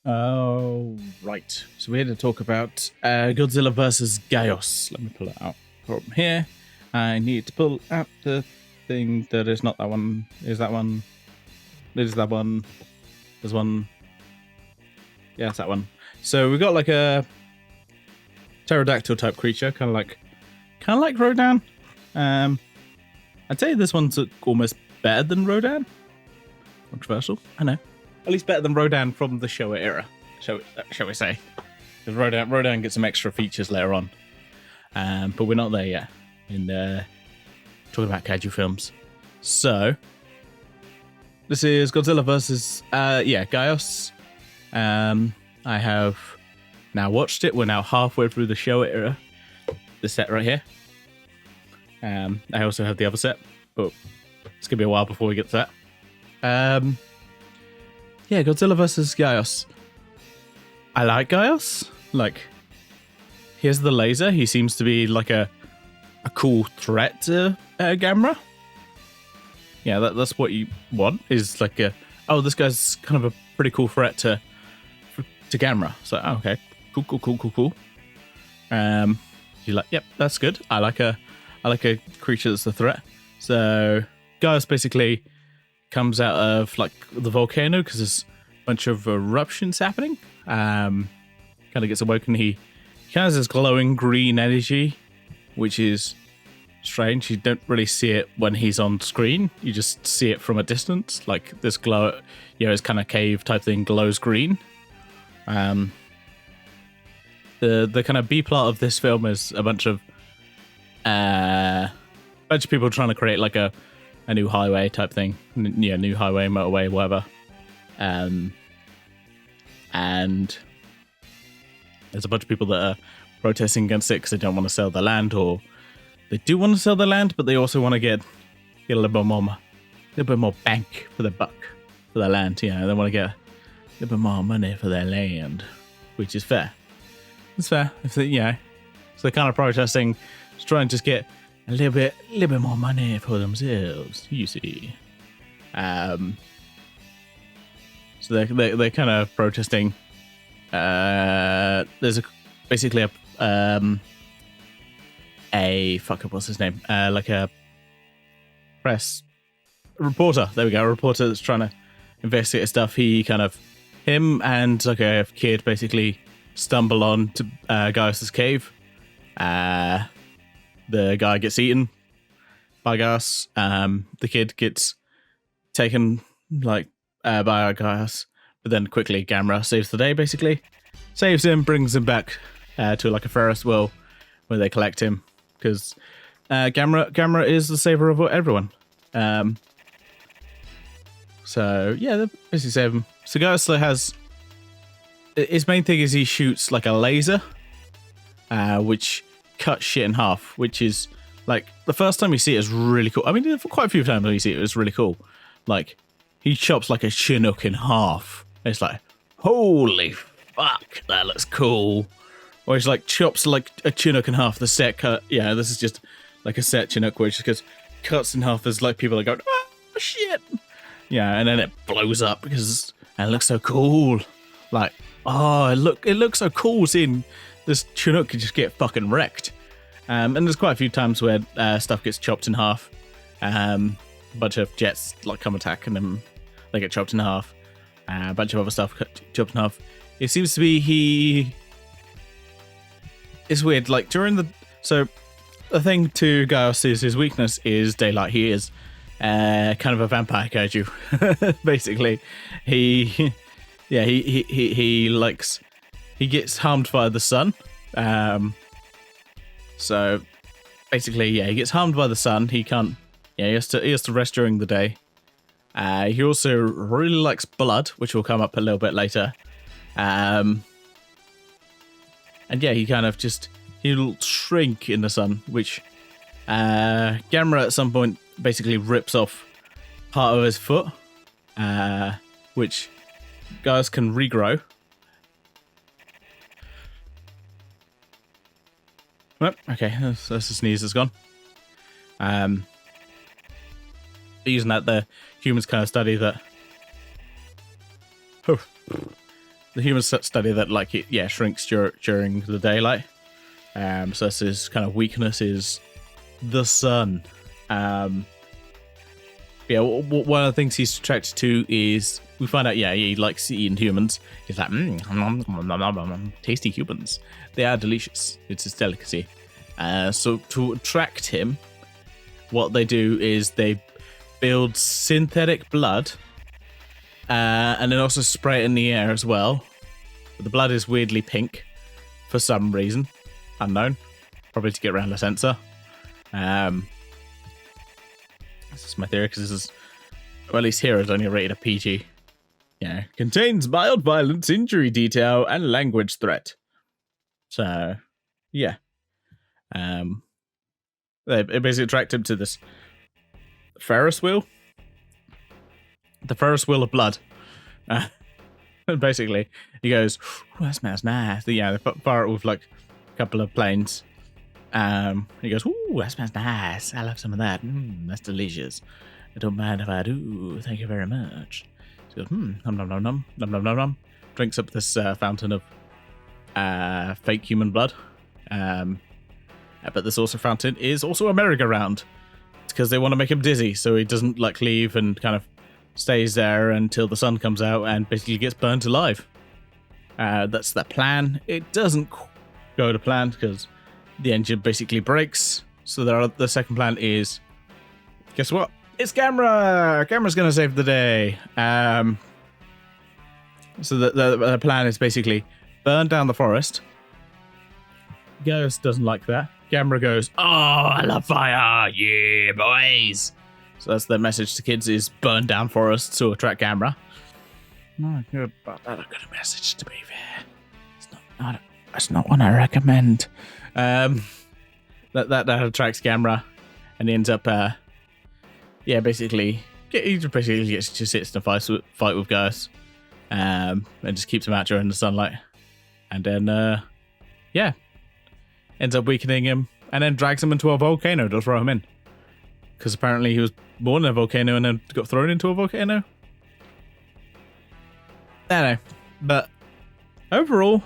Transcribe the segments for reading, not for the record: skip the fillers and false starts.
Oh, right. So we're here to talk about Godzilla versus Gyaos. Let me pull it out from here. I need to pull out the thing that is not that one. Is that one? Is that one? There's one. Yeah, it's that one. So we've got like a pterodactyl type creature, kind of like Rodan. I'd say this one's almost better than Rodan. Controversial, I know. At least better than Rodan from the Showa era, shall we say? Because Rodan gets some extra features later on, but we're not there yet. In talking about kaiju films, so this is Godzilla versus Gyaos. I have now watched it. We're now halfway through the Showa era. The set right here. I also have the other set, but it's gonna be a while before we get to that. Godzilla versus Gyaos. I like Gyaos. Like, here's the laser. He seems to be like a cool threat to Gamera. Yeah, that's what you want. Is like this guy's kind of a pretty cool threat to Gamera. So okay, cool. You're like, yep, that's good. I like a creature that's a threat. So Gyaos basically comes out of like the volcano because there's a bunch of eruptions happening. Kind of gets awoken. He kind of has this glowing green energy, which is strange. You don't really see it when he's on screen. You just see it from a distance. Like this glow, it's kind of cave type thing glows green. The kind of B plot of this film is a bunch of people trying to create like a new highway type thing. New highway, motorway, whatever. And there's a bunch of people that are protesting against it because they don't want to sell the land, or they do want to sell the land, but they also want to get a little bit more bank for the buck for their land. They want to get a little bit more money for their land, which is fair. It's fair. So they're kind of protesting to try and just get a little bit more money for themselves, you see. So they're kind of protesting. There's basically what's his name? Like a press reporter. There we go. A reporter that's trying to investigate stuff. Him and like a kid basically stumble on to Gyaos' cave. The guy gets eaten by Gyaos. The kid gets taken by Gyaos, but then quickly Gamera saves the day. Basically, saves him, brings him back to like a Ferris wheel where they collect him because Gamera is the saver of everyone. So they basically save him. So Gyaos has his main thing is he shoots like a laser, which cuts shit in half, which is like the first time you see it is really cool. I mean, for quite a few times when you see it, it's really cool. Like he chops like a Chinook in half. It's like, holy fuck, that looks cool. Or he's like chops like a Chinook in half. The set cut, this is just like a set Chinook where it just cuts in half. There's like people that go, oh shit, and then it blows up because it looks so cool. Like, it looks so cool seeing this Chinook could just get fucking wrecked. And there's quite a few times where stuff gets chopped in half. A bunch of jets like come attack and then they get chopped in half. A bunch of other stuff chopped in half. It seems to be it's weird. Like so the thing to Gyaos is his weakness is daylight. He is kind of a vampire kaiju. Basically, he gets harmed by the sun. So basically, he gets harmed by the sun. He can't. He has to rest during the day. He also really likes blood, which will come up a little bit later. And he kind of he'll shrink in the sun, which Gamera at some point basically rips off part of his foot, which Gyaos can regrow. Well, okay, that's a sneeze that's gone. Using that, the humans kind of study that the human study that like it shrinks during the daylight. So that's his kind of weakness is the sun. One of the things he's attracted to is we find out he likes eating humans. He's like tasty humans. They are delicious. It's his delicacy. So to attract him, what they do is they build synthetic blood, and then also spray it in the air as well. But the blood is weirdly pink for some reason, unknown. Probably to get around the sensor. This is my theory because this is, well, at least here it's only rated a PG. Contains mild violence, injury detail, and language threat. So, yeah. They basically attract him to this Ferris wheel. The Ferris wheel of blood. Basically, he goes, that smells nice. They fire it with like a couple of planes. He goes, ooh, that smells nice. I love some of that. That's delicious. I don't mind if I do. Thank you very much. He goes, nom nom nom nom nom nom nom nom. Drinks up this fountain of fake human blood. But this also fountain is also a merry-go-round. It's because they want to make him dizzy, so he doesn't like leave and kind of stays there until the sun comes out and basically gets burnt alive. That's the plan. It doesn't go to plan because the engine basically breaks. So the second plan is, guess what? It's Gamera! Gamera's going to save the day. So the plan is basically burn down the forest. Gyaos doesn't like that. Gamera goes, oh, I love fire! Yeah, boys! So that's the message to kids is burn down forests to attract Gamera. Not good, but not a good message to be fair. It's not one I recommend. That attracts Gamera, and he ends up, basically just sits in a fight with Gyaos, and just keeps him out during the sunlight, and then, ends up weakening him, and then drags him into a volcano to throw him in, because apparently he was born in a volcano and then got thrown into a volcano. I don't know, but overall,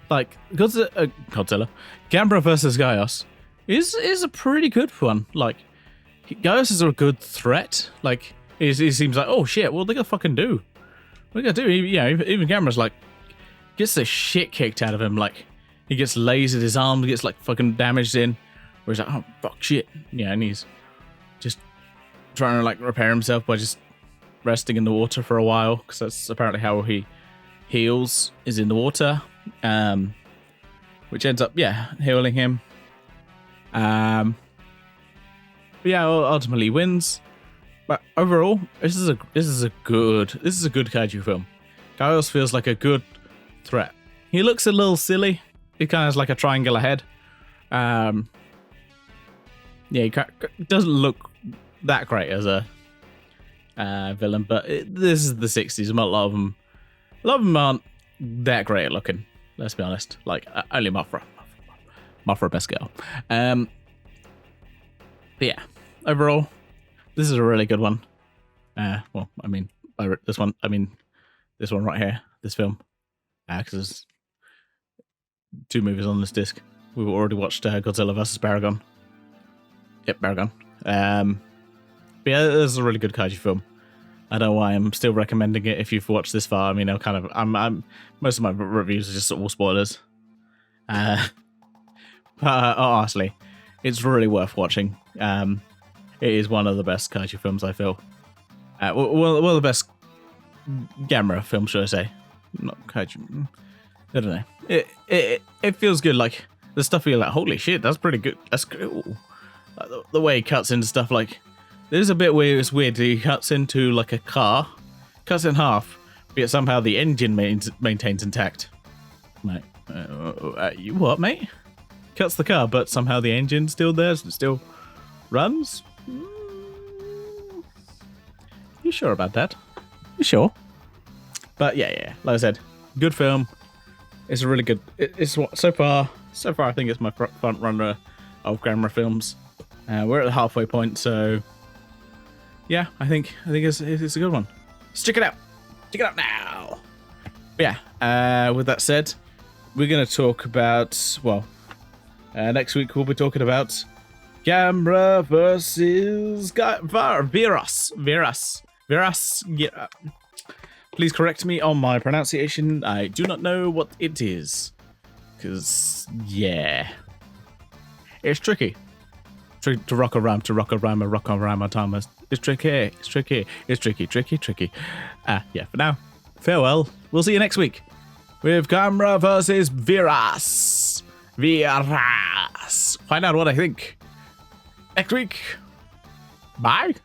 like Godzilla, Gamera versus Gyaos is a pretty good one. Like, Gyaos is a good threat. Like, he seems like, oh shit, what are they gonna fucking do? What are they gonna do? Even Gamera's like, gets the shit kicked out of him. Like, he gets lasered, his arm gets like fucking damaged in, where he's like, oh fuck shit. And he's just trying to like repair himself by just resting in the water for a while, because that's apparently how he heals, is in the water. Which ends up healing him. Ultimately wins. But overall, this is a good kaiju film. Gyaos feels like a good threat. He looks a little silly. He kind of has like a triangular head. He doesn't look that great as a villain, but this is the 60s. A lot of them aren't that great at looking. Let's be honest. Like, only Mothra best girl. Overall, this is a really good one. This one right here, this film, because there's 2 movies on this disc. We've already watched Godzilla vs. Baragon. Yep, Baragon. This is a really good kaiju film. I don't know why I'm still recommending it if you've watched this far. I mean, I'm most of my reviews are just all spoilers. But honestly, it's really worth watching. It is one of the best kaiju films, I feel. One of the best Gamera films, should I say? Not kaiju. I don't know. It feels good. Like, the stuff you're like, holy shit, that's pretty good. That's cool. Like, the way he cuts into stuff, like, there's a bit where it's weird. He cuts into like a car, cuts in half, but somehow the engine maintains intact. Mate, you what, mate? Cuts the car, but somehow the engine's still there, so it still runs. You sure about that? You sure? But yeah. Like I said, good film. It's a really good. It's what so far. I think it's my front runner of Gamera films. We're at the halfway point, so. Yeah, I think it's a good one. So check it out. Check it out now. With that said, we're going to talk about, well, next week we'll be talking about Gamera versus Viras. Yeah. Please correct me on my pronunciation. I do not know what it is. Because, yeah. It's tricky. To rock a rhyme, time. It's tricky. Yeah, for now, farewell. We'll see you next week with Gamera versus Viras. Find out what I think next week. Bye.